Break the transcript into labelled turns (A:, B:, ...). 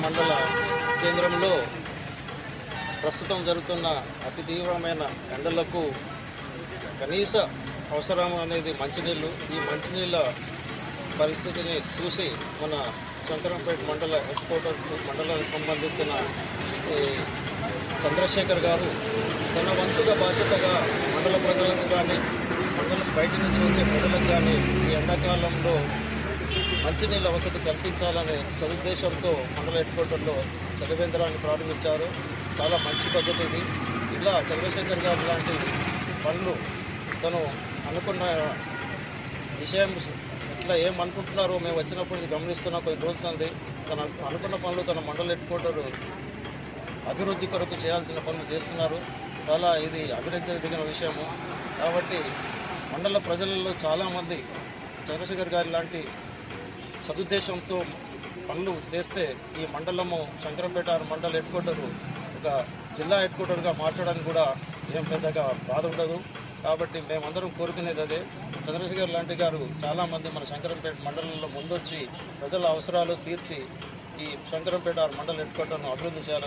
A: మండల కేంద్రంలో ప్రస్తుతం జరుగుతున్న అతి తీవ్రమైన ఎండలకు కనీస అవసరం అనేది మంచినీళ్ళు. ఈ మంచినీళ్ళ పరిస్థితిని చూసి మన శంకరంపేట మండల హెడ్ మండలానికి సంబంధించిన చంద్రశేఖర్ గారు తన వంతుగా బాధ్యతగా మండల ప్రజలకు కానీ మండలం బయట నుంచి వచ్చే ప్రజలకు కానీ ఈ ఎండాకాలంలో మంచినీళ్ళ వసతి కల్పించాలనే సదుద్దేశంతో మండల హెడ్ క్వార్టర్లో చలివేంద్రాన్ని ప్రారంభించారు. చాలా మంచి పద్ధతి ఇది. ఇలా చంద్రశేఖర్ గారు లాంటి పనులు తను అనుకున్న విషయం ఇట్లా ఏమనుకుంటున్నారో మేము వచ్చినప్పుడు గమనిస్తున్న కొన్ని రోజులు ఉంది. తను అనుకున్న పనులు తన మండల హెడ్ క్వార్టర్ అభివృద్ధి కొరకు చేయాల్సిన పనులు చేస్తున్నారు. చాలా ఇది అభినందించదగిన విషయము. కాబట్టి మండల ప్రజలలో చాలామంది చంద్రశేఖర్ గారి లాంటి సదుద్దేశంతో పనులు చేస్తే ఈ మండలము శంకరంపేట మండల హెడ్ క్వార్టర్ ఒక జిల్లా హెడ్ క్వార్టర్గా మార్చడానికి కూడా ఏం పెద్దగా బాధ ఉండదు. కాబట్టి మేమందరం కోరుకునేది అదే. చంద్రశేఖర్ లాంటి గారు చాలామంది మన శంకరంపేట మండలంలో ముందొచ్చి ప్రజల అవసరాలు తీర్చి ఈ శంకరంపేట మండల హెడ్ క్వార్టర్ను అభివృద్ధి చేయాలని